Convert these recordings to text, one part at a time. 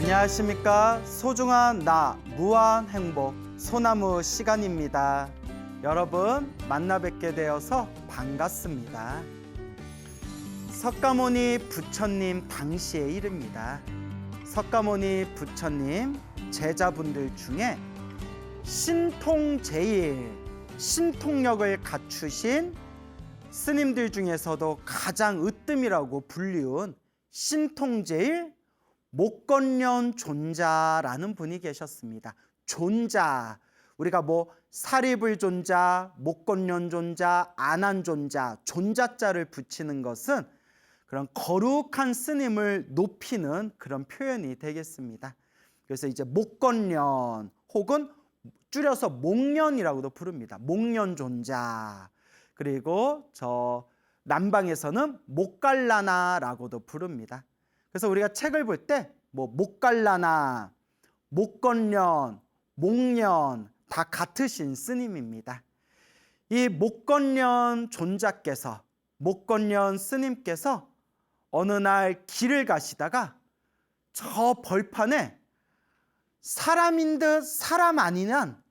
안녕하십니까. 소중한 나 무한 행복 소나무 시간입니다. 여러분 만나 뵙게 되어서 반갑습니다. 석가모니 부처님 당시의 일입니다. 석가모니 부처님 제자분들 중에 신통제일, 신통력을 갖추신 스님들 중에서도 가장 으뜸이라고 불리운 신통제일 목건년 존자라는 분이 계셨습니다. 존자, 우리가 사리불 존자, 목건년 존자, 안한 존자, 존자자를 붙이는 것은 그런 거룩한 스님을 높이는 그런 표현이 되겠습니다. 그래서 이제 목건년 혹은 줄여서 목년이라고도 부릅니다. 목년 존자. 그리고 저 남방에서는 목갈라나라고도 부릅니다. 그래서 우리가 책을 볼 때 목갈라나, 목건년, 목년 다 같으신 스님입니다. 이 목건년 존자께서, 목건년 스님께서 어느 날 길을 가시다가 저 벌판에 사람인 듯 사람 아닌 한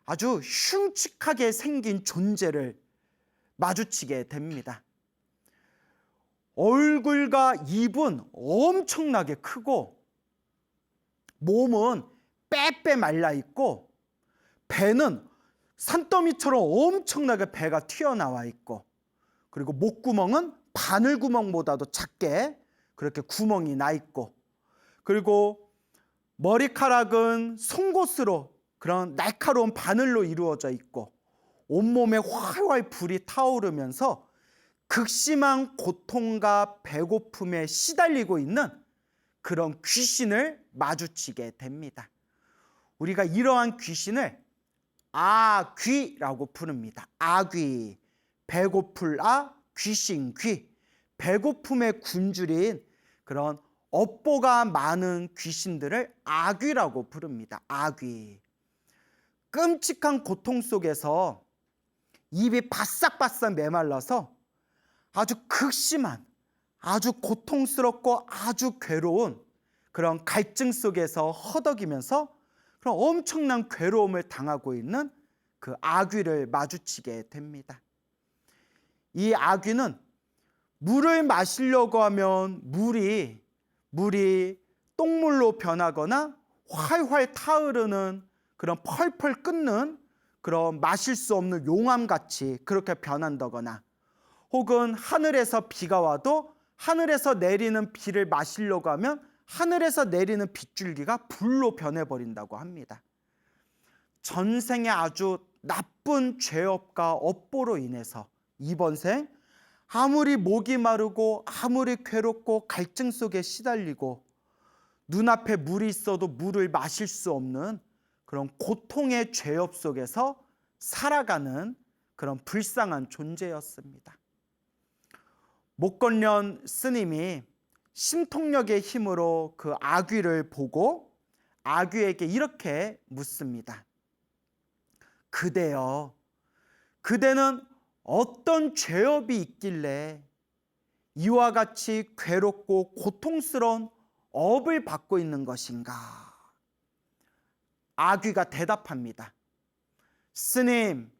아주 흉측하게 생긴 존재를 마주치게 됩니다. 얼굴과 입은 엄청나게 크고 몸은 빼빼 말라 있고 배는 산더미처럼 엄청나게 배가 튀어나와 있고 그리고 목구멍은 바늘구멍보다도 작게 그렇게 구멍이 나 있고 그리고 머리카락은 송곳으로 그런 날카로운 바늘로 이루어져 있고 온몸에 활활 불이 타오르면서 극심한 고통과 배고픔에 시달리고 있는 그런 귀신을 마주치게 됩니다. 우리가 이러한 귀신을 아귀라고 부릅니다. 아귀, 배고플 귀신 귀, 배고픔에 굶주린 그런 업보가 많은 귀신들을 아귀라고 부릅니다. 아귀. 끔찍한 고통 속에서 입이 바싹바싹 메말라서 아주 극심한, 아주 고통스럽고 아주 괴로운 그런 갈증 속에서 허덕이면서 그런 엄청난 괴로움을 당하고 있는 그 아귀를 마주치게 됩니다. 이 아귀는 물을 마시려고 하면 물이 똥물로 변하거나 활활 타오르는 그런 펄펄 끓는 그런 마실 수 없는 용암같이 그렇게 변한다거나 혹은 하늘에서 비가 와도 하늘에서 내리는 비를 마시려고 하면 하늘에서 내리는 빗줄기가 불로 변해버린다고 합니다. 전생에 아주 나쁜 죄업과 업보로 인해서 이번 생 아무리 목이 마르고 아무리 괴롭고 갈증 속에 시달리고 눈앞에 물이 있어도 물을 마실 수 없는 그런 고통의 죄업 속에서 살아가는 그런 불쌍한 존재였습니다. 목건년 스님이 신통력의 힘으로 그 아귀를 보고 아귀에게 이렇게 묻습니다. 그대여, 그대는 어떤 죄업이 있길래 이와 같이 괴롭고 고통스러운 업을 받고 있는 것인가? 아귀가 대답합니다. 스님,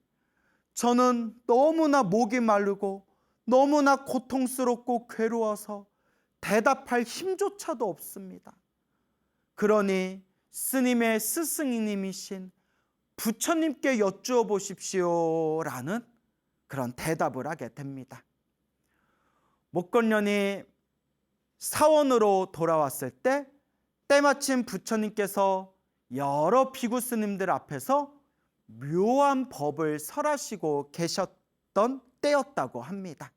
저는 너무나 목이 마르고 너무나 고통스럽고 괴로워서 대답할 힘조차도 없습니다. 그러니 스님의 스승님이신 부처님께 여쭈어 보십시오 라는 그런 대답을 하게 됩니다. 목건년이 사원으로 돌아왔을 때 때마침 부처님께서 여러 비구 스님들 앞에서 묘한 법을 설하시고 계셨던 때였다고 합니다.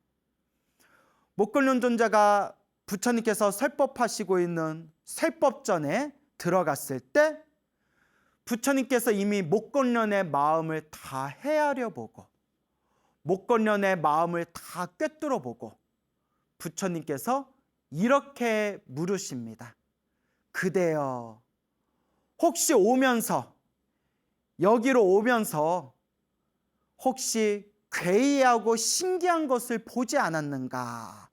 목건년 존자가 부처님께서 설법하시고 있는 설법전에 들어갔을 때 부처님께서 이미 목건년의 마음을 다 헤아려 보고 목건년의 마음을 다 꿰뚫어 보고 부처님께서 이렇게 물으십니다. 그대여, 혹시 여기로 오면서 혹시 괴이하고 신기한 것을 보지 않았는가?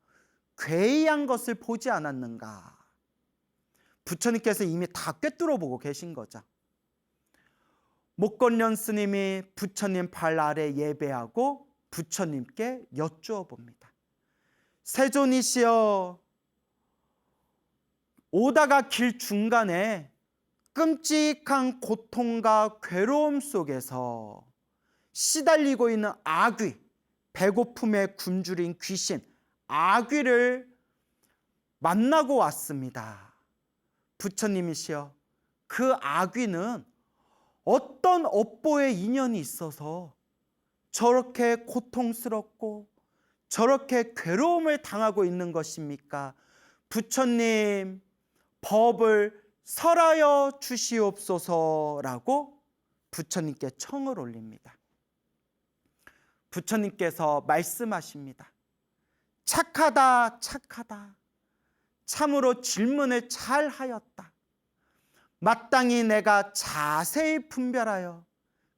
괴이한 것을 보지 않았는가? 부처님께서 이미 다 꿰뚫어 보고 계신 거죠. 목건련 스님이 부처님 발 아래 예배하고 부처님께 여쭈어 봅니다. 세존이시여, 오다가 길 중간에 끔찍한 고통과 괴로움 속에서 시달리고 있는 아귀, 배고픔에 굶주린 귀신, 아귀를 만나고 왔습니다. 부처님이시여, 그 아귀는 어떤 업보의 인연이 있어서 저렇게 고통스럽고 저렇게 괴로움을 당하고 있는 것입니까? 부처님, 법을 설하여 주시옵소서라고 부처님께 청을 올립니다. 부처님께서 말씀하십니다. 착하다, 착하다. 참으로 질문을 잘 하였다. 마땅히 내가 자세히 분별하여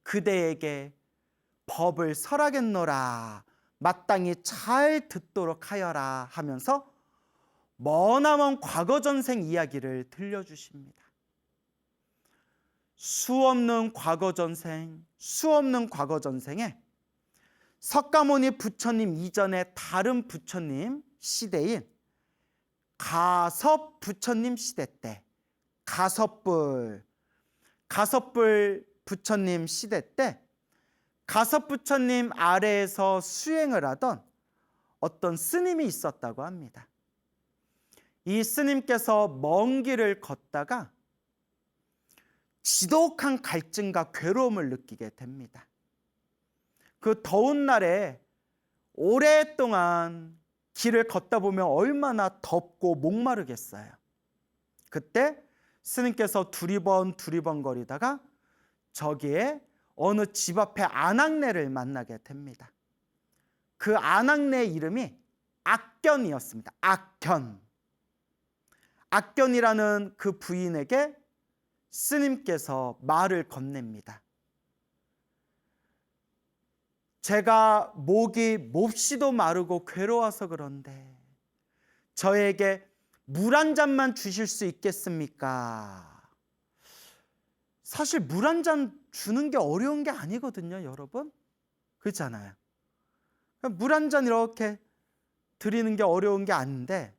그대에게 법을 설하겠노라. 마땅히 잘 듣도록 하여라 하면서 머나먼 과거 전생 이야기를 들려주십니다. 수없는 과거 전생에 석가모니 부처님 이전에 다른 부처님 시대인 가섭 부처님 시대 때, 가섭불 부처님 시대 때 가섭 부처님 아래에서 수행을 하던 어떤 스님이 있었다고 합니다. 이 스님께서 먼 길을 걷다가 지독한 갈증과 괴로움을 느끼게 됩니다. 그 더운 날에 오랫동안 길을 걷다 보면 얼마나 덥고 목마르겠어요. 그때 스님께서 두리번 거리다가 저기에 어느 집 앞에 안악내를 만나게 됩니다. 그 안악내의 이름이 악견이었습니다. 악견이라는 그 부인에게 스님께서 말을 건넵니다. 제가 목이 몹시도 마르고 괴로워서 그런데 저에게 물 한 잔만 주실 수 있겠습니까? 사실 물 한 잔 주는 게 어려운 게 아니거든요, 여러분. 그렇잖아요. 물 한 잔 이렇게 드리는 게 어려운 게 아닌데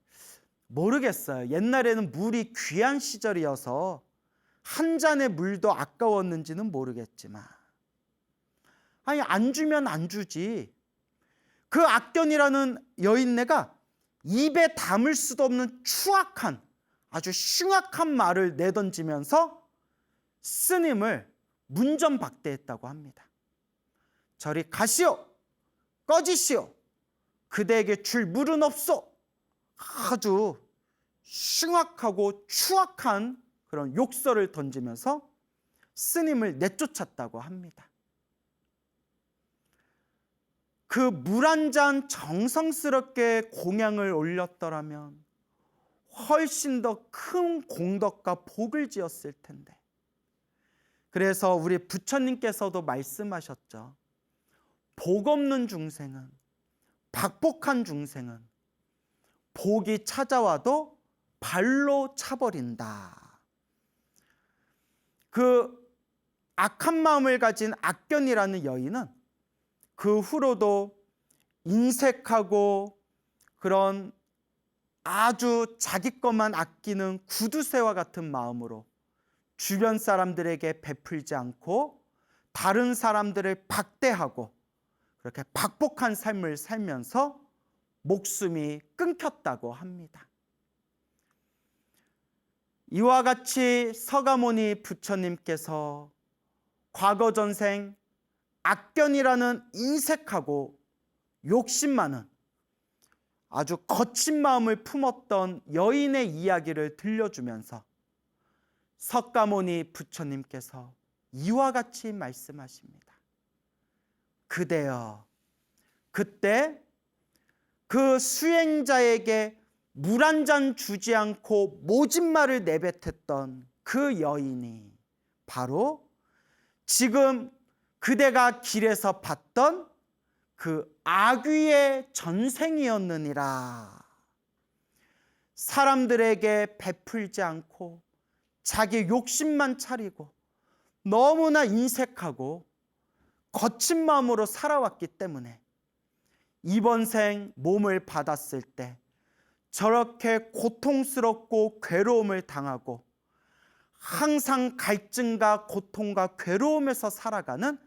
모르겠어요. 옛날에는 물이 귀한 시절이어서 한 잔의 물도 아까웠는지는 모르겠지만, 아니 안 주면 안 주지. 그 악견이라는 여인네가 입에 담을 수도 없는 추악한, 아주 흉악한 말을 내던지면서 스님을 문전박대했다고 합니다. 저리 가시오, 꺼지시오, 그대에게 줄 물은 없소. 아주 흉악하고 추악한 그런 욕설을 던지면서 스님을 내쫓았다고 합니다. 그 물 한 잔 정성스럽게 공양을 올렸더라면 훨씬 더 큰 공덕과 복을 지었을 텐데. 그래서 우리 부처님께서도 말씀하셨죠. 복 없는 중생은, 박복한 중생은 복이 찾아와도 발로 차버린다. 그 악한 마음을 가진 악견이라는 여인은 그 후로도 인색하고 그런 아주 자기 것만 아끼는 구두쇠와 같은 마음으로 주변 사람들에게 베풀지 않고 다른 사람들을 박대하고 그렇게 박복한 삶을 살면서 목숨이 끊겼다고 합니다. 이와 같이 서가모니 부처님께서 과거 전생 악견이라는 인색하고 욕심 많은 아주 거친 마음을 품었던 여인의 이야기를 들려주면서 석가모니 부처님께서 이와 같이 말씀하십니다. 그대여, 그때 그 수행자에게 물 한 잔 주지 않고 모진 말을 내뱉었던 그 여인이 바로 지금 그대가 길에서 봤던 그 아귀의 전생이었느니라. 사람들에게 베풀지 않고 자기 욕심만 차리고 너무나 인색하고 거친 마음으로 살아왔기 때문에 이번 생 몸을 받았을 때 저렇게 고통스럽고 괴로움을 당하고 항상 갈증과 고통과 괴로움에서 살아가는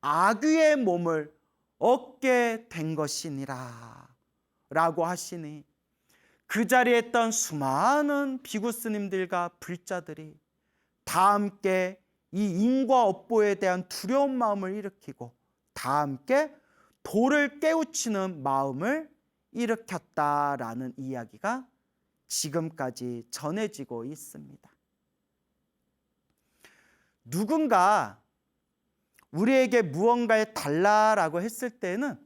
아귀의 몸을 얻게 된 것이니라 라고 하시니, 그 자리에 있던 수많은 비구스님들과 불자들이 다 함께 이 인과 업보에 대한 두려운 마음을 일으키고 다 함께 도를 깨우치는 마음을 일으켰다라는 이야기가 지금까지 전해지고 있습니다. 누군가 우리에게 무언가를 달라라고 했을 때는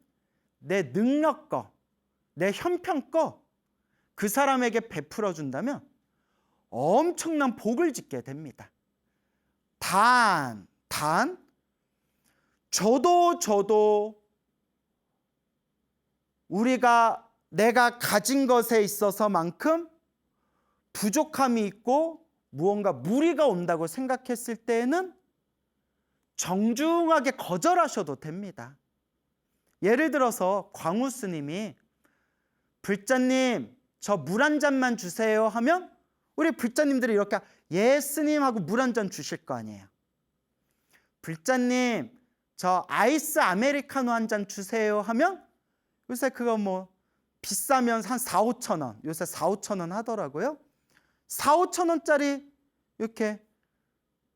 내 능력껏, 내 형편껏 그 사람에게 베풀어 준다면 엄청난 복을 짓게 됩니다. 단 저도 내가 가진 것에 있어서만큼 부족함이 있고 무언가 무리가 온다고 생각했을 때에는 정중하게 거절하셔도 됩니다. 예를 들어서 광우 스님이 불자님 저 물 한 잔만 주세요 하면 우리 불자님들이 이렇게 예 스님 하고 물 한 잔 주실 거 아니에요. 불자님 저 아이스 아메리카노 한 잔 주세요 하면 요새 그거 뭐 비싸면 한 4, 5천 원, 요새 4, 5천 원 하더라고요. 4, 5천 원짜리 이렇게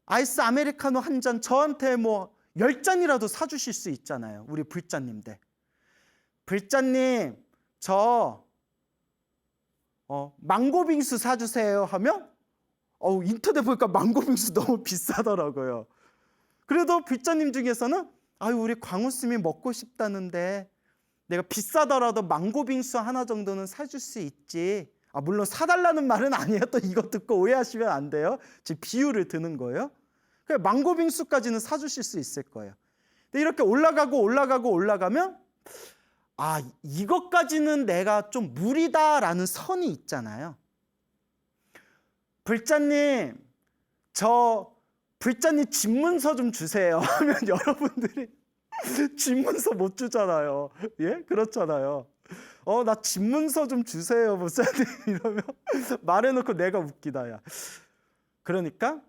아이스 아메리카노 한 잔 저한테 뭐 10잔이라도 사주실 수 있잖아요. 우리 불자님들. 불자님 저 망고 빙수 사주세요 하면 인터넷 보니까 망고 빙수 너무 비싸더라고요. 그래도 불자님 중에서는 아유 우리 광우스님이 먹고 싶다는데 내가 비싸더라도 망고 빙수 하나 정도는 사줄 수 있지. 물론 사달라는 말은 아니에요. 또 이거 듣고 오해하시면 안 돼요. 지금 비유를 드는 거예요. 망고 빙수까지는 사주실 수 있을 거예요. 근데 이렇게 올라가면 이것까지는 내가 좀 무리다라는 선이 있잖아요. 불자님 저 불자님 집문서 좀 주세요 하면 여러분들이 집문서 못 주잖아요. 예? 그렇잖아요. 나 집문서 좀 주세요 목사님 이러면 말해놓고 내가 웃기다 야. 그러니까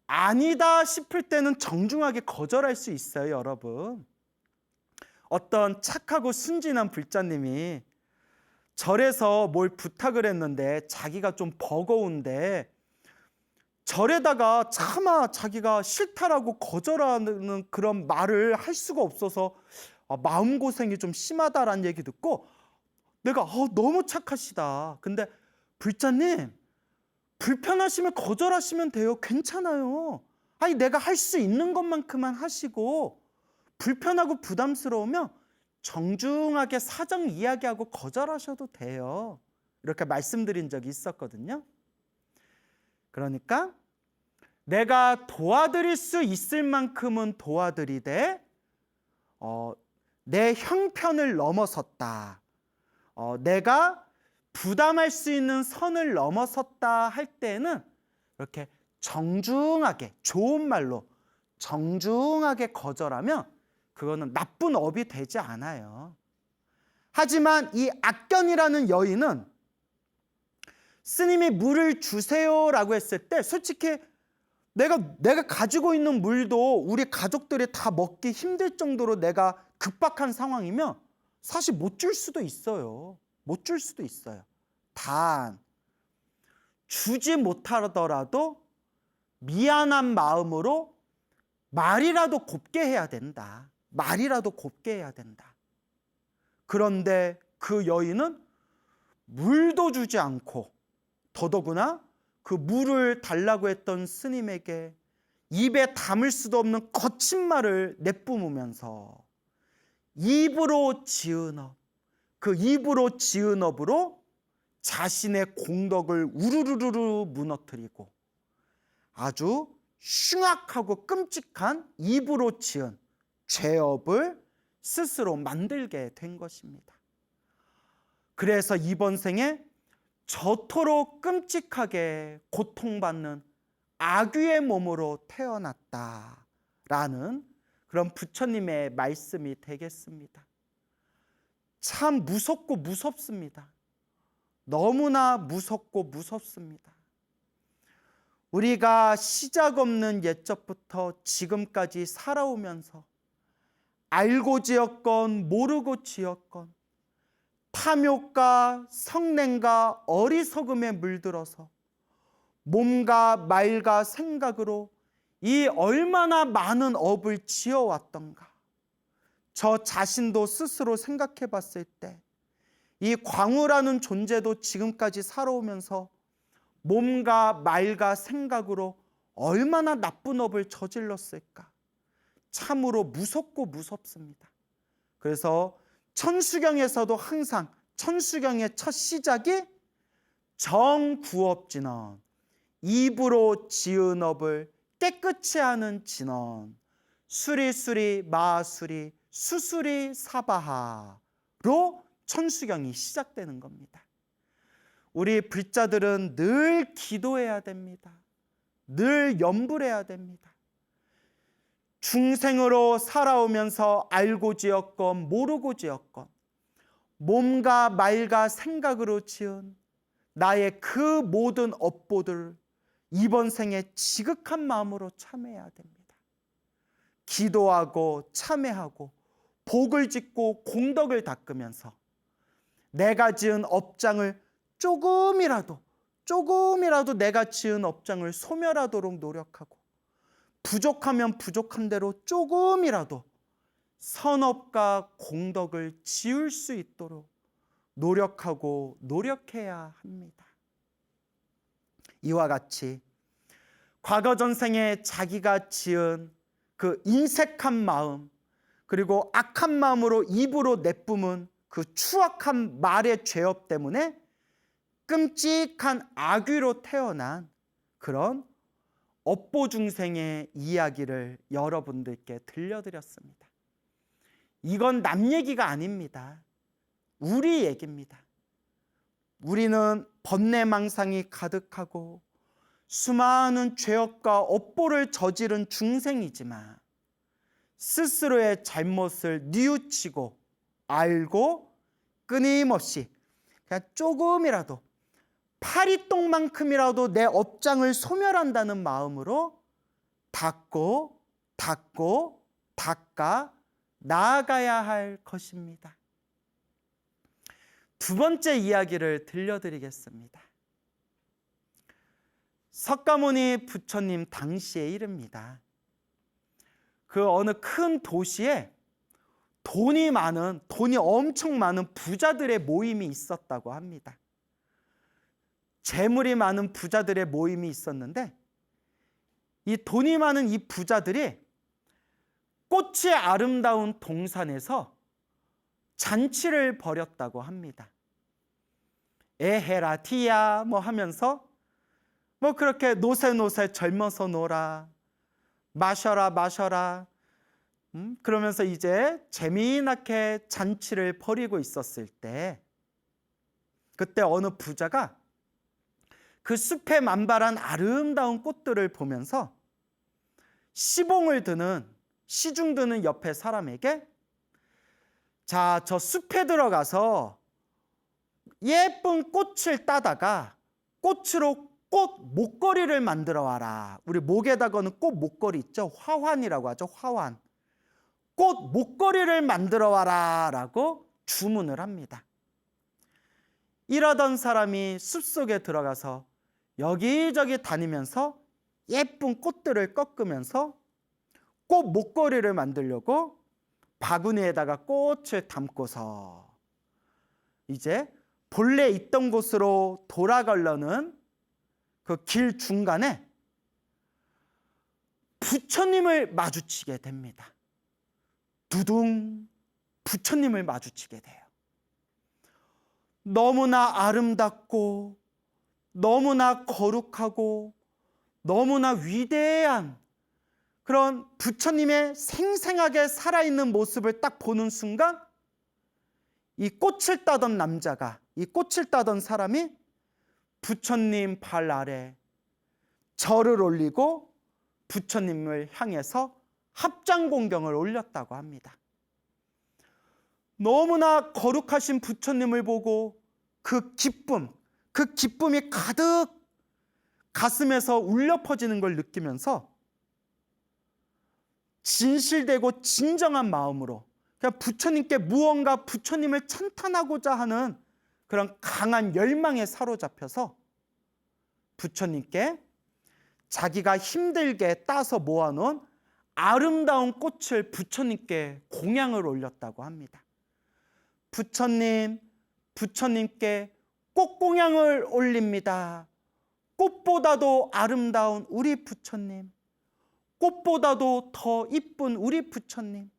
아니다 싶을 때는 정중하게 거절할 수 있어요. 여러분, 어떤 착하고 순진한 불자님이 절에서 뭘 부탁을 했는데 자기가 좀 버거운데 절에다가 차마 자기가 싫다라고 거절하는 그런 말을 할 수가 없어서 마음고생이 좀 심하다라는 얘기 듣고 내가 너무 착하시다. 근데 불자님 불편하시면 거절하시면 돼요. 괜찮아요. 아니 내가 할 수 있는 것만큼만 하시고 불편하고 부담스러우면 정중하게 사정 이야기하고 거절하셔도 돼요. 이렇게 말씀드린 적이 있었거든요. 그러니까 내가 도와드릴 수 있을 만큼은 도와드리되 내 형편을 넘어섰다, 내가 부담할 수 있는 선을 넘어섰다 할 때는 이렇게 정중하게, 좋은 말로 정중하게 거절하면 그거는 나쁜 업이 되지 않아요. 하지만 이 악견이라는 여인은 스님이 물을 주세요라고 했을 때 솔직히 내가 가지고 있는 물도 우리 가족들이 다 먹기 힘들 정도로 내가 급박한 상황이면 사실 못 줄 수도 있어요. 못 줄 수도 있어요. 단 주지 못하더라도 미안한 마음으로 말이라도 곱게 해야 된다. 말이라도 곱게 해야 된다. 그런데 그 여인은 물도 주지 않고 더더구나 그 물을 달라고 했던 스님에게 입에 담을 수도 없는 거친 말을 내뿜으면서 입으로 지은 업, 그 입으로 지은 업으로 자신의 공덕을 우르르르 무너뜨리고 아주 흉악하고 끔찍한 입으로 지은 죄업을 스스로 만들게 된 것입니다. 그래서 이번 생에 저토록 끔찍하게 고통받는 아귀의 몸으로 태어났다라는 그런 부처님의 말씀이 되겠습니다. 참 무섭고 무섭습니다. 너무나 무섭고 무섭습니다. 우리가 시작 없는 옛적부터 지금까지 살아오면서 알고 지었건 모르고 지었건 탐욕과 성냄과 어리석음에 물들어서 몸과 말과 생각으로 이 얼마나 많은 업을 지어왔던가. 저 자신도 스스로 생각해 봤을 때 이 광우라는 존재도 지금까지 살아오면서 몸과 말과 생각으로 얼마나 나쁜 업을 저질렀을까. 참으로 무섭고 무섭습니다. 그래서 천수경에서도 항상 천수경의 첫 시작이 정구업진언, 입으로 지은 업을 깨끗이 하는 진언, 수리수리 마수리 수수리 사바하로 천수경이 시작되는 겁니다. 우리 불자들은 늘 기도해야 됩니다. 늘 염불해야 됩니다. 중생으로 살아오면서 알고 지었건 모르고 지었건 몸과 말과 생각으로 지은 나의 그 모든 업보들 이번 생에 지극한 마음으로 참회해야 됩니다. 기도하고 참회하고 복을 짓고 공덕을 닦으면서 내가 지은 업장을 조금이라도 내가 지은 업장을 소멸하도록 노력하고 부족하면 부족한 대로 조금이라도 선업과 공덕을 지을 수 있도록 노력하고 노력해야 합니다. 이와 같이 과거 전생에 자기가 지은 그 인색한 마음 그리고 악한 마음으로 입으로 내뿜은 그 추악한 말의 죄업 때문에 끔찍한 악귀로 태어난 그런 업보 중생의 이야기를 여러분들께 들려드렸습니다. 이건 남 얘기가 아닙니다. 우리 얘기입니다. 우리는 번뇌망상이 가득하고 수많은 죄업과 업보를 저지른 중생이지만 스스로의 잘못을 뉘우치고 알고 끊임없이 그냥 조금이라도 파리똥만큼이라도 내 업장을 소멸한다는 마음으로 닦아 나아가야 할 것입니다. 두 번째 이야기를 들려드리겠습니다. 석가모니 부처님 당시의 일입니다. 그 어느 큰 도시에 돈이 엄청 많은 부자들의 모임이 있었다고 합니다. 재물이 많은 부자들의 모임이 있었는데 이 돈이 많은 이 부자들이 꽃이 아름다운 동산에서 잔치를 벌였다고 합니다. 에헤라티야 하면서 그렇게 노세노세 젊어서 놀아 마셔라 그러면서 이제 재미나게 잔치를 벌이고 있었을 때 그때 어느 부자가 그 숲에 만발한 아름다운 꽃들을 보면서 시중 드는 옆에 사람에게 자, 저 숲에 들어가서 예쁜 꽃을 따다가 꽃으로 꽃 목걸이를 만들어 와라. 우리 목에다 거는 꽃 목걸이 있죠? 화환이라고 하죠. 화환. 꽃 목걸이를 만들어 와라 라고 주문을 합니다. 이러던 사람이 숲속에 들어가서 여기저기 다니면서 예쁜 꽃들을 꺾으면서 꽃 목걸이를 만들려고 바구니에다가 꽃을 담고서 이제 본래 있던 곳으로 돌아가려는 그 길 중간에 부처님을 마주치게 됩니다. 두둥 부처님을 마주치게 돼요. 너무나 아름답고 너무나 거룩하고 너무나 위대한 그런 부처님의 생생하게 살아있는 모습을 딱 보는 순간 이 꽃을 따던 남자가 이 꽃을 따던 사람이 부처님 발 아래 절을 올리고 부처님을 향해서 합장 공경을 올렸다고 합니다. 너무나 거룩하신 부처님을 보고 그 기쁨이 가득 가슴에서 울려 퍼지는 걸 느끼면서 진실되고 진정한 마음으로 그냥 부처님께 무언가 부처님을 찬탄하고자 하는 그런 강한 열망에 사로잡혀서 부처님께 자기가 힘들게 따서 모아놓은 아름다운 꽃을 부처님께 공양을 올렸다고 합니다. 부처님께 꽃공양을 올립니다. 꽃보다도 아름다운 우리 부처님, 꽃보다도 더 이쁜 우리 부처님,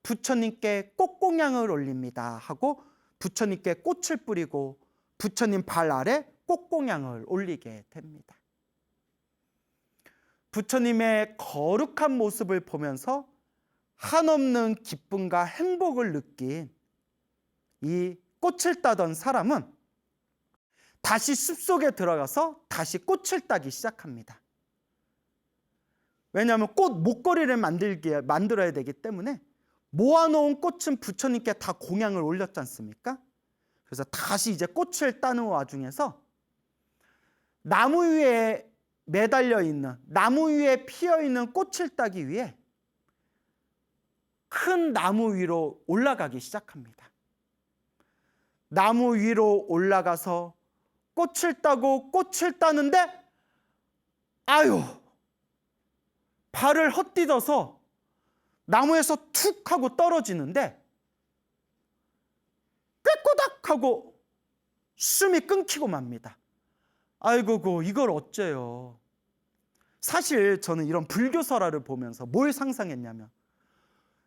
부처님께 꽃공양을 올립니다 하고 부처님께 꽃을 뿌리고 부처님 발 아래 꽃공양을 올리게 됩니다. 부처님의 거룩한 모습을 보면서 한없는 기쁨과 행복을 느낀 이 꽃을 따던 사람은 다시 숲속에 들어가서 다시 꽃을 따기 시작합니다. 왜냐하면 꽃 목걸이를 만들어야 되기 때문에 모아놓은 꽃은 부처님께 다 공양을 올렸지 않습니까? 그래서 다시 이제 꽃을 따는 와중에서 나무 위에 매달려 있는, 나무 위에 피어 있는 꽃을 따기 위해 큰 나무 위로 올라가기 시작합니다. 나무 위로 올라가서 꽃을 따고 꽃을 따는데 발을 헛디뎌서 나무에서 툭 하고 떨어지는데 꾀꼬닥 하고 숨이 끊기고 맙니다. 아이고고 이걸 어째요. 사실 저는 이런 불교설화를 보면서 뭘 상상했냐면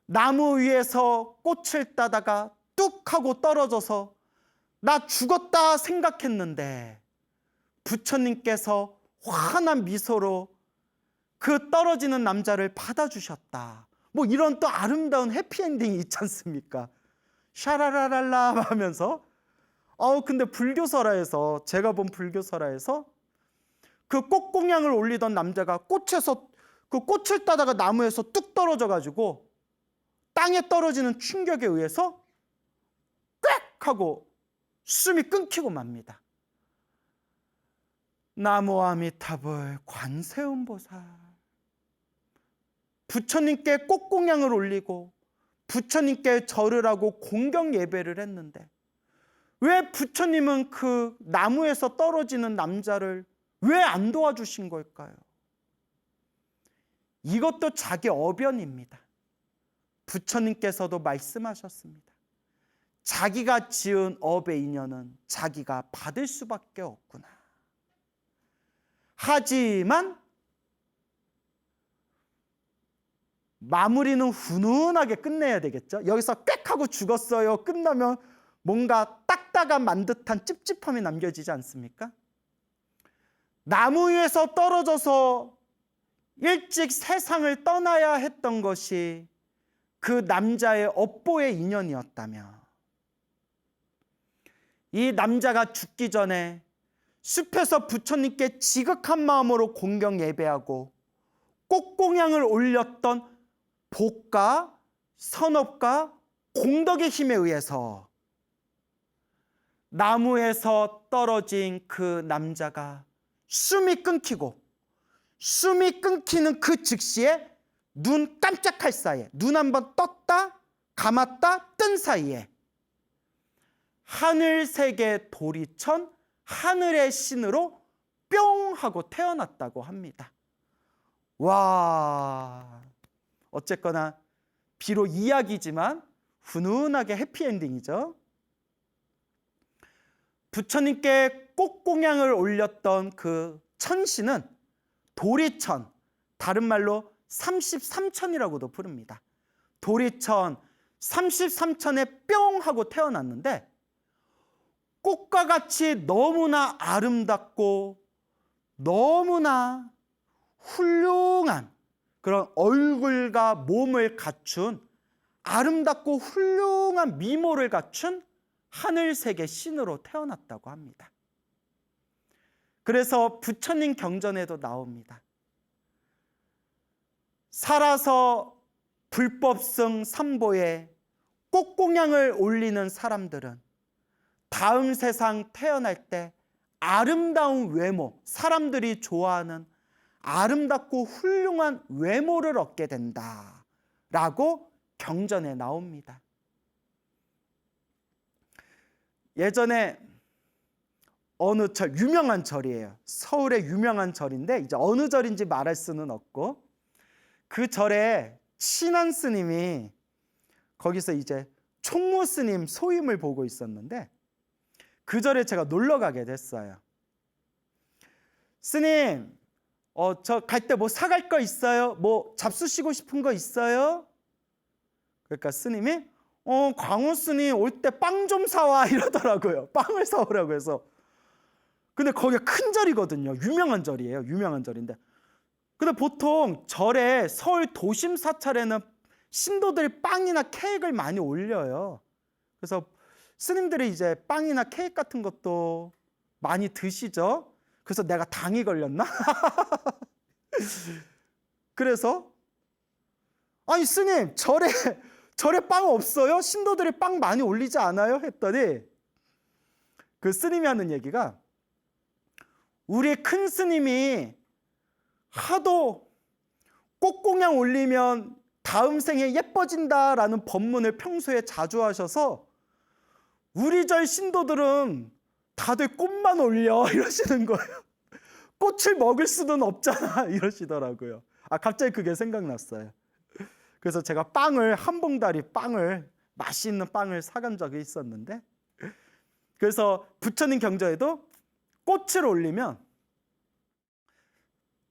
나무 위에서 꽃을 따다가 뚝 하고 떨어져서 나 죽었다 생각했는데 부처님께서 환한 미소로 그 떨어지는 남자를 받아주셨다. 뭐 이런 또 아름다운 해피엔딩이 있지 않습니까? 샤라라랄라 하면서 근데 불교설화에서 제가 본 불교설화에서 그 꽃공양을 올리던 남자가 꽃에서 그 꽃을 따다가 나무에서 뚝 떨어져 가지고 땅에 떨어지는 충격에 의해서 꽥 하고 숨이 끊기고 맙니다. 나무 아미타불 관세음보살, 부처님께 꽃공양을 올리고 부처님께 절을 하고 공경 예배를 했는데 왜 부처님은 그 나무에서 떨어지는 남자를 왜 안 도와주신 걸까요? 이것도 자기 어변입니다. 부처님께서도 말씀하셨습니다. 자기가 지은 업의 인연은 자기가 받을 수밖에 없구나. 하지만 마무리는 훈훈하게 끝내야 되겠죠. 여기서 꽥 하고 죽었어요. 끝나면 뭔가 딱딱한 듯한 찝찝함이 남겨지지 않습니까? 나무 위에서 떨어져서 일찍 세상을 떠나야 했던 것이 그 남자의 업보의 인연이었다며 이 남자가 죽기 전에 숲에서 부처님께 지극한 마음으로 공경 예배하고 꽃공양을 올렸던 복과 선업과 공덕의 힘에 의해서 나무에서 떨어진 그 남자가 숨이 끊기는 그 즉시에 눈 깜짝할 사이에 눈 한번 떴다 감았다 뜬 사이에 하늘세계 도리천 하늘의 신으로 뿅 하고 태어났다고 합니다. 와, 어쨌거나 비록 이야기지만 훈훈하게 해피엔딩이죠. 부처님께 꽃공양을 올렸던 그 천신은 도리천, 다른 말로 33천이라고도 부릅니다. 도리천 33천에 뿅 하고 태어났는데 꽃과 같이 너무나 아름답고 너무나 훌륭한 그런 얼굴과 몸을 갖춘 아름답고 훌륭한 미모를 갖춘 하늘세계 신으로 태어났다고 합니다. 그래서 부처님 경전에도 나옵니다. 살아서 불법성 삼보에 꽃공양을 올리는 사람들은 다음 세상 태어날 때 아름다운 외모, 사람들이 좋아하는 아름답고 훌륭한 외모를 얻게 된다라고 경전에 나옵니다. 예전에 어느 절, 유명한 절이에요. 서울의 유명한 절인데 이제 어느 절인지 말할 수는 없고, 그 절에 친한 스님이 거기서 이제 총무 스님 소임을 보고 있었는데, 그 절에 제가 놀러 가게 됐어요. 스님, 저 갈 때 뭐 사갈 거 있어요? 뭐 잡수시고 싶은 거 있어요? 그러니까 스님이 광우 스님 올 때 빵 좀 사와 이러더라고요. 빵을 사오라고 해서. 근데 거기가 큰 절이거든요. 유명한 절이에요. 유명한 절인데. 근데 보통 절에 서울 도심 사찰에는 신도들이 빵이나 케이크를 많이 올려요. 그래서 스님들이 이제 빵이나 케이크 같은 것도 많이 드시죠. 그래서 내가 당이 걸렸나? 그래서 아니 스님, 절에 빵 없어요? 신도들이 빵 많이 올리지 않아요? 했더니 그 스님이 하는 얘기가, 우리 큰 스님이 하도 꽃공양 올리면 다음 생에 예뻐진다라는 법문을 평소에 자주 하셔서 우리 절 신도들은 다들 꽃만 올려 이러시는 거예요. 꽃을 먹을 수는 없잖아 이러시더라고요. 갑자기 그게 생각났어요. 그래서 제가 한 봉다리 빵을, 맛있는 빵을 사간 적이 있었는데, 그래서 부처님 경전에도 꽃을 올리면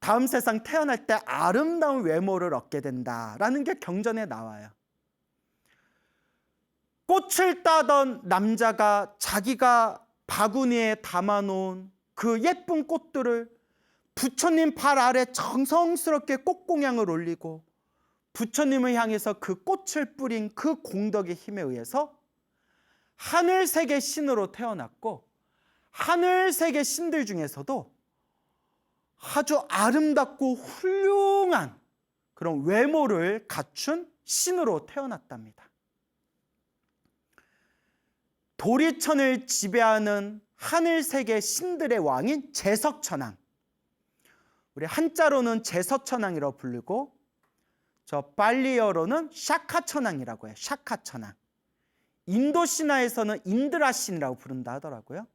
다음 세상 태어날 때 아름다운 외모를 얻게 된다라는 게 경전에 나와요. 꽃을 따던 남자가 자기가 바구니에 담아놓은 그 예쁜 꽃들을 부처님 발 아래 정성스럽게 꽃공양을 올리고 부처님을 향해서 그 꽃을 뿌린 그 공덕의 힘에 의해서 하늘세계 신으로 태어났고, 하늘세계 신들 중에서도 아주 아름답고 훌륭한 그런 외모를 갖춘 신으로 태어났답니다. 도리천을 지배하는 하늘세계 신들의 왕인 제석천왕, 우리 한자로는 제서천왕이라고 부르고 저 발리어로는 샤카천왕이라고 해요. 샤카천왕. 인도 신화에서는 인드라신이라고 부른다 하더라고요.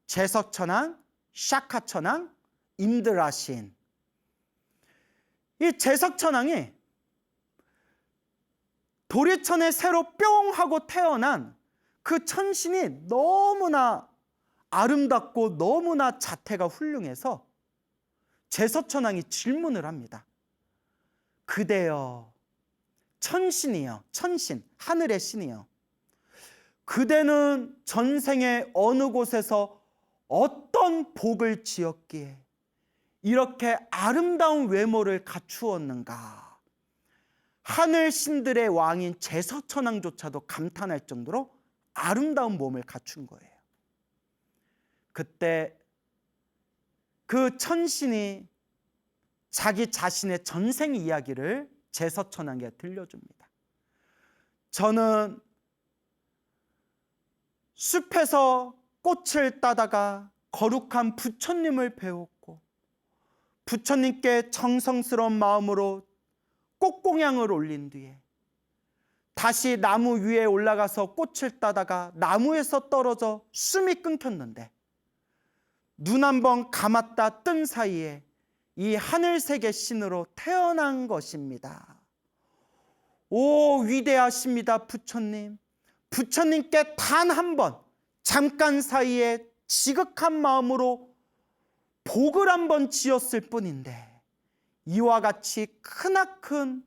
제석천왕, 샤카천왕, 인드라신. 이 제석천왕이 도리천에 새로 뿅 하고 태어난 그 천신이 너무나 아름답고 너무나 자태가 훌륭해서 제석천왕이 질문을 합니다. 그대여, 천신이여, 천신, 하늘의 신이여, 그대는 전생에 어느 곳에서 어떤 복을 지었기에 이렇게 아름다운 외모를 갖추었는가? 하늘 신들의 왕인 제석천왕조차도 감탄할 정도로 아름다운 몸을 갖춘 거예요. 그때 그 천신이 자기 자신의 전생 이야기를 제석천왕에게 들려줍니다. 저는 숲에서 꽃을 따다가 거룩한 부처님을 배웠고 부처님께 정성스러운 마음으로 꽃공양을 올린 뒤에 다시 나무 위에 올라가서 꽃을 따다가 나무에서 떨어져 숨이 끊겼는데 눈 한번 감았다 뜬 사이에 이 하늘세계 신으로 태어난 것입니다. 오, 위대하십니다, 부처님. 부처님께 단 한 번 잠깐 사이에 지극한 마음으로 복을 한번 지었을 뿐인데 이와 같이 크나큰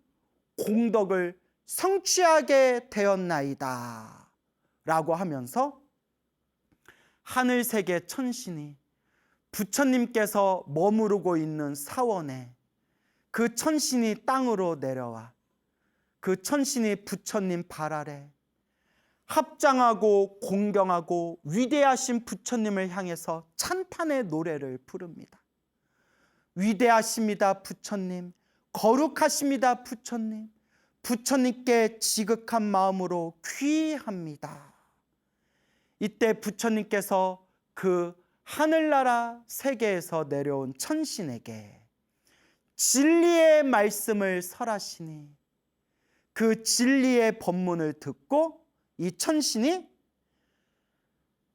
공덕을 성취하게 되었나이다 라고 하면서 하늘세계 천신이 부처님께서 머무르고 있는 사원에 그 천신이 땅으로 내려와 그 천신이 부처님 발 아래 합장하고 공경하고 위대하신 부처님을 향해서 찬탄의 노래를 부릅니다. 위대하십니다 부처님, 거룩하십니다 부처님, 부처님께 지극한 마음으로 귀의합니다. 이때 부처님께서 그 하늘나라 세계에서 내려온 천신에게 진리의 말씀을 설하시니 그 진리의 법문을 듣고 이 천신이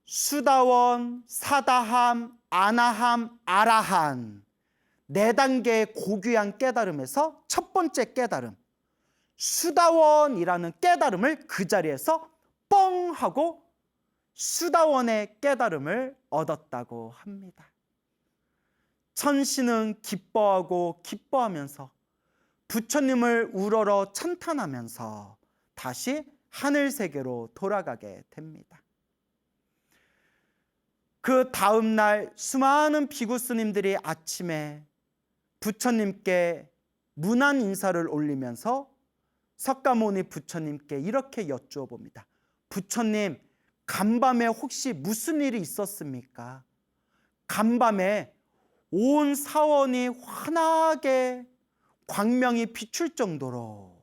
수다원, 사다함, 아나함, 아라한 4단계의 고귀한 깨달음에서 첫 번째 깨달음, 수다원이라는 깨달음을 그 자리에서 뻥 하고 수다원의 깨달음을 얻었다고 합니다. 천신은 기뻐하고 기뻐하면서 부처님을 우러러 찬탄하면서 다시 하늘 세계로 돌아가게 됩니다. 그 다음 날 수많은 비구 스님들이 아침에 부처님께 문안 인사를 올리면서 석가모니 부처님께 이렇게 여쭈어 봅니다. 부처님, 간밤에 혹시 무슨 일이 있었습니까? 간밤에 온 사원이 환하게 광명이 비출 정도로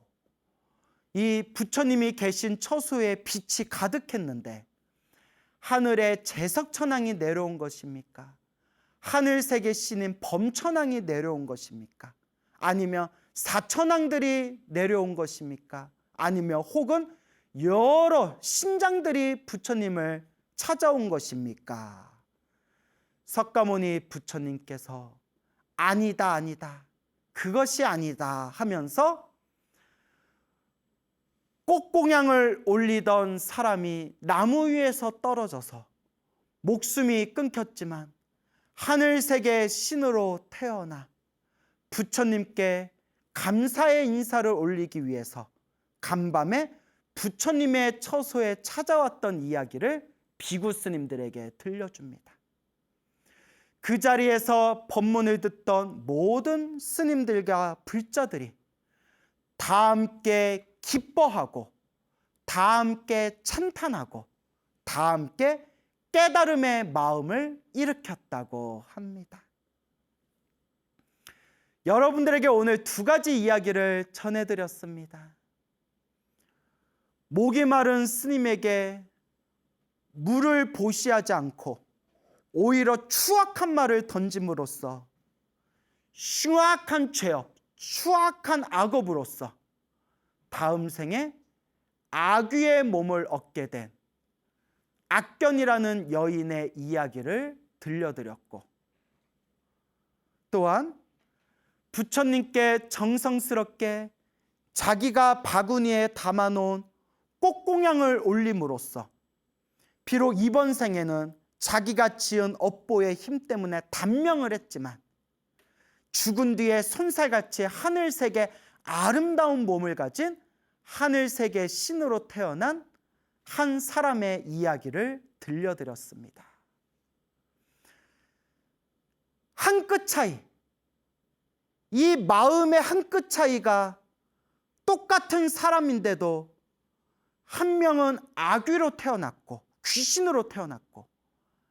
이 부처님이 계신 처소에 빛이 가득했는데 하늘에 제석천왕이 내려온 것입니까? 하늘세계 신인 범천왕이 내려온 것입니까? 아니면 사천왕들이 내려온 것입니까? 아니면 혹은 여러 신장들이 부처님을 찾아온 것입니까? 석가모니 부처님께서 아니다, 아니다, 그것이 아니다 하면서 꽃공양을 올리던 사람이 나무 위에서 떨어져서 목숨이 끊겼지만 하늘세계의 신으로 태어나 부처님께 감사의 인사를 올리기 위해서 간밤에 부처님의 처소에 찾아왔던 이야기를 비구 스님들에게 들려줍니다. 그 자리에서 법문을 듣던 모든 스님들과 불자들이 다 함께 기뻐하고 다 함께 찬탄하고 다 함께 깨달음의 마음을 일으켰다고 합니다. 여러분들에게 오늘 2가지 이야기를 전해드렸습니다. 목이 마른 스님에게 물을 보시하지 않고 오히려 추악한 말을 던짐으로써 흉악한 죄업, 추악한 악업으로서 다음 생에 아귀의 몸을 얻게 된 악견이라는 여인의 이야기를 들려드렸고, 또한 부처님께 정성스럽게 자기가 바구니에 담아놓은 꽃공양을 올림으로써 비록 이번 생에는 자기가 지은 업보의 힘 때문에 단명을 했지만 죽은 뒤에 손살같이 하늘색의 아름다운 몸을 가진 하늘색의 신으로 태어난 한 사람의 이야기를 들려드렸습니다. 한 끗 차이, 이 마음의 한 끗 차이가 똑같은 사람인데도 한 명은 아귀로 태어났고 귀신으로 태어났고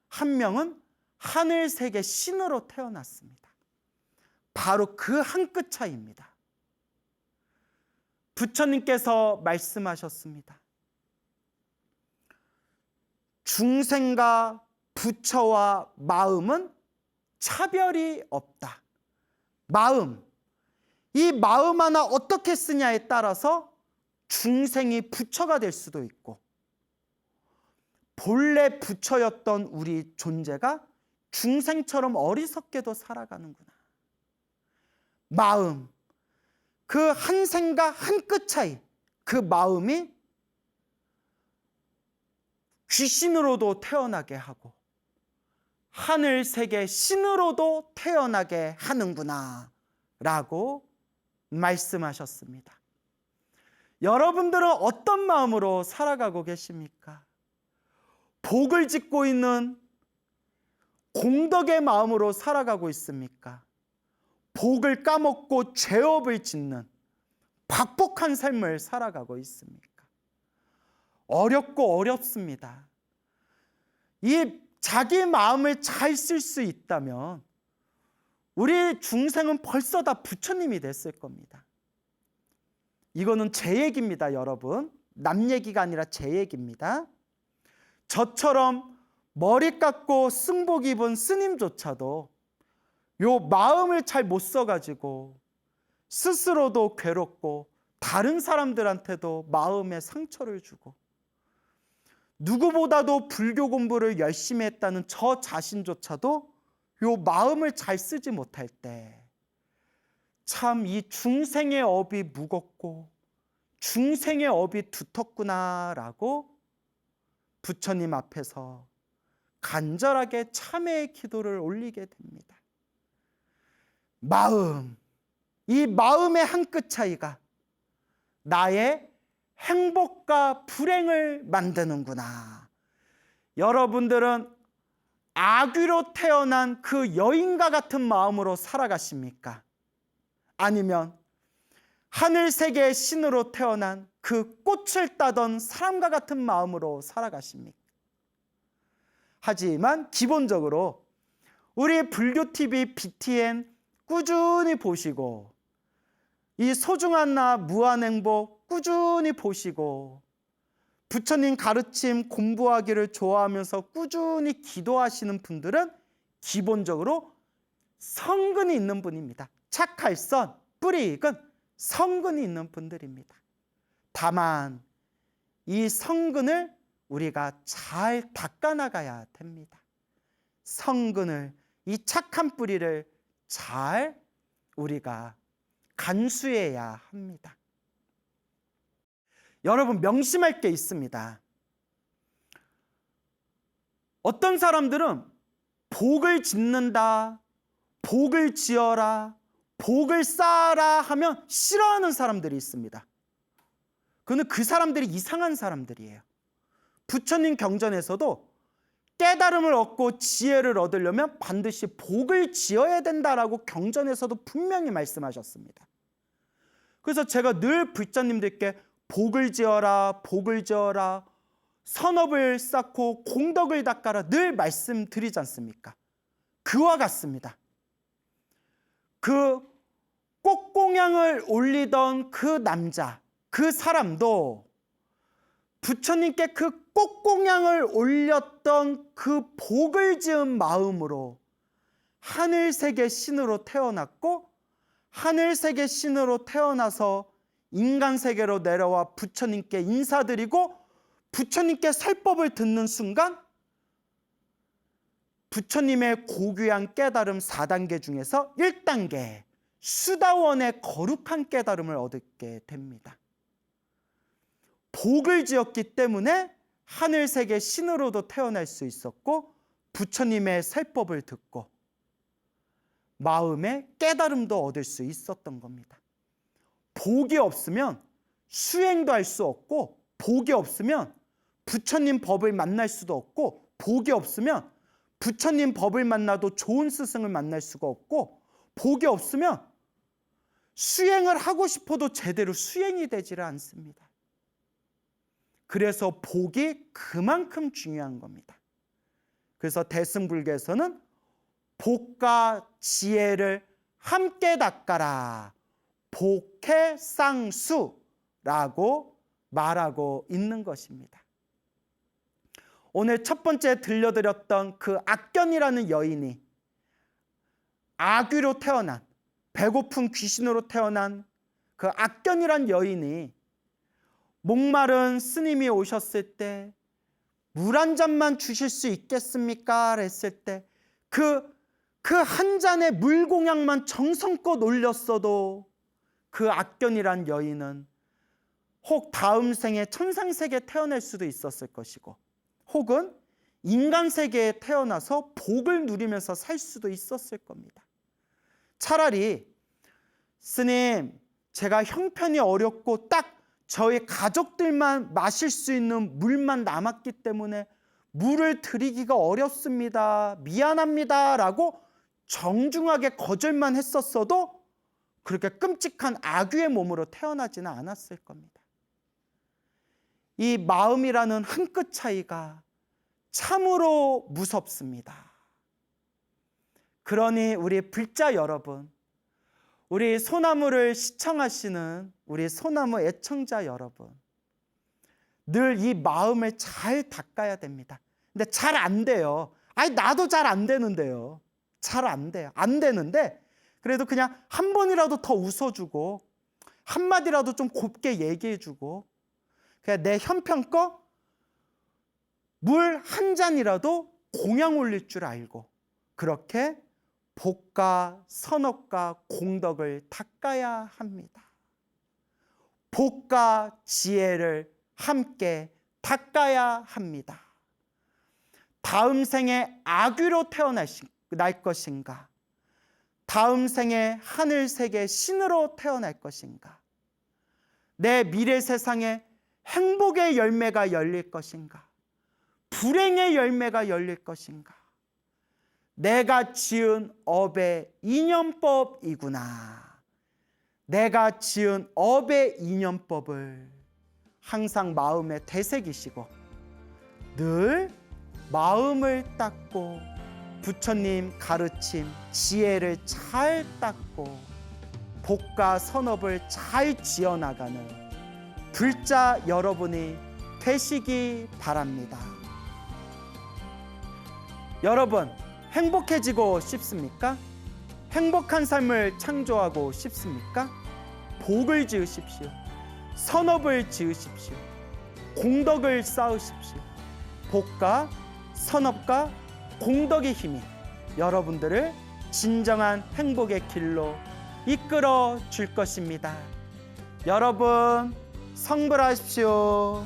한 명은 하늘색의 신으로 태어났습니다. 바로 그 한 끗 차이입니다. 부처님께서 말씀하셨습니다. 중생과 부처와 마음은 차별이 없다. 마음, 이 마음 하나 어떻게 쓰냐에 따라서 중생이 부처가 될 수도 있고 본래 부처였던 우리 존재가 중생처럼 어리석게도 살아가는구나. 마음, 그 한 생과 한 끗 차이, 그 마음이 귀신으로도 태어나게 하고 하늘세계 신으로도 태어나게 하는구나 라고 말씀하셨습니다. 여러분들은 어떤 마음으로 살아가고 계십니까? 복을 짓고 있는 공덕의 마음으로 살아가고 있습니까? 복을 까먹고 죄업을 짓는 박복한 삶을 살아가고 있습니까? 어렵고 어렵습니다. 이 자기 마음을 잘 쓸 수 있다면 우리 중생은 벌써 다 부처님이 됐을 겁니다. 이거는 제 얘기입니다, 여러분. 남 얘기가 아니라 제 얘기입니다. 저처럼 머리 깎고 승복 입은 스님조차도 요 마음을 잘 못 써가지고 스스로도 괴롭고 다른 사람들한테도 마음에 상처를 주고 누구보다도 불교 공부를 열심히 했다는 저 자신조차도 요 마음을 잘 쓰지 못할 때 참 이 중생의 업이 무겁고 중생의 업이 두텁구나라고 부처님 앞에서 간절하게 참회의 기도를 올리게 됩니다. 이 마음의 한 끗 차이가 나의 행복과 불행을 만드는구나. 여러분들은 아귀로 태어난 그 여인과 같은 마음으로 살아가십니까? 아니면 하늘세계의 신으로 태어난 그 꽃을 따던 사람과 같은 마음으로 살아가십니까? 하지만 기본적으로 우리 불교TV BTN 꾸준히 보시고 이 소중한 나 무한행복 꾸준히 보시고 부처님 가르침 공부하기를 좋아하면서 꾸준히 기도하시는 분들은 기본적으로 성근이 있는 분입니다. 착할 선, 뿌리 익은 성근이 있는 분들입니다. 다만 이 성근을 우리가 잘 닦아나가야 됩니다. 성근을, 이 착한 뿌리를 잘 우리가 간수해야 합니다. 여러분, 명심할 게 있습니다. 어떤 사람들은 복을 짓는다, 복을 지어라, 복을 쌓아라 하면 싫어하는 사람들이 있습니다. 그는 그 사람들이 이상한 사람들이에요. 부처님 경전에서도 깨달음을 얻고 지혜를 얻으려면 반드시 복을 지어야 된다라고 경전에서도 분명히 말씀하셨습니다. 그래서 제가 늘 불자님들께 복을 지어라, 복을 지어라, 선업을 쌓고 공덕을 닦아라 늘 말씀드리지 않습니까? 그와 같습니다. 그 꽃공양을 올리던 그 남자, 그 사람도 부처님께 그 꽃공양을 올렸던 그 복을 지은 마음으로 하늘세계 신으로 태어났고, 하늘세계 신으로 태어나서 인간세계로 내려와 부처님께 인사드리고 부처님께 설법을 듣는 순간 부처님의 고귀한 깨달음 4단계 중에서 1단계 수다원의 거룩한 깨달음을 얻게 됩니다. 복을 지었기 때문에 하늘세계 신으로도 태어날 수 있었고 부처님의 설법을 듣고 마음의 깨달음도 얻을 수 있었던 겁니다. 복이 없으면 수행도 할 수 없고, 복이 없으면 부처님 법을 만날 수도 없고, 복이 없으면 부처님 법을 만나도 좋은 스승을 만날 수가 없고, 복이 없으면 수행을 하고 싶어도 제대로 수행이 되지를 않습니다. 그래서 복이 그만큼 중요한 겁니다. 그래서 대승불교에서는 복과 지혜를 함께 닦아라, 복해쌍수라고 말하고 있는 것입니다. 오늘 첫 번째 들려드렸던 그 악견이라는 여인이 아귀로 태어난, 배고픈 귀신으로 태어난 그 악견이란 여인이 목마른 스님이 오셨을 때 물 한 잔만 주실 수 있겠습니까? 했을 때 그 한 잔의 물공양만 정성껏 올렸어도 그 악견이란 여인은 혹 다음 생에 천상세계에 태어날 수도 있었을 것이고, 혹은 인간세계에 태어나서 복을 누리면서 살 수도 있었을 겁니다. 차라리 스님, 제가 형편이 어렵고 딱 저희 가족들만 마실 수 있는 물만 남았기 때문에 물을 드리기가 어렵습니다, 미안합니다 라고 정중하게 거절만 했었어도 그렇게 끔찍한 아귀의 몸으로 태어나지는 않았을 겁니다. 이 마음이라는 한 끗 차이가 참으로 무섭습니다. 그러니 우리 불자 여러분, 우리 소나무를 시청하시는 우리 소나무 애청자 여러분, 늘 이 마음을 잘 닦아야 됩니다. 근데 잘 안 돼요. 아니, 나도 잘 안 되는데요. 잘 안 돼요. 안 되는데 그래도 그냥 한 번이라도 더 웃어주고 한마디라도 좀 곱게 얘기해주고 그냥 내 형편껏 물 한 잔이라도 공양 올릴 줄 알고 그렇게 복과 선업과 공덕을 닦아야 합니다. 복과 지혜를 함께 닦아야 합니다. 다음 생에 아귀로 태어날 것인가? 다음 생에 하늘세계 신으로 태어날 것인가? 내 미래 세상에 행복의 열매가 열릴 것인가? 불행의 열매가 열릴 것인가? 내가 지은 업의 인연법이구나. 내가 지은 업의 인연법을 항상 마음에 되새기시고 늘 마음을 닦고 부처님 가르침 지혜를 잘 닦고 복과 선업을 잘 지어나가는 불자 여러분이 되시기 바랍니다. 여러분, 행복해지고 싶습니까? 행복한 삶을 창조하고 싶습니까? 복을 지으십시오. 선업을 지으십시오. 공덕을 쌓으십시오. 복과 선업과 공덕의 힘이 여러분들을 진정한 행복의 길로 이끌어 줄 것입니다. 여러분, 성불하십시오.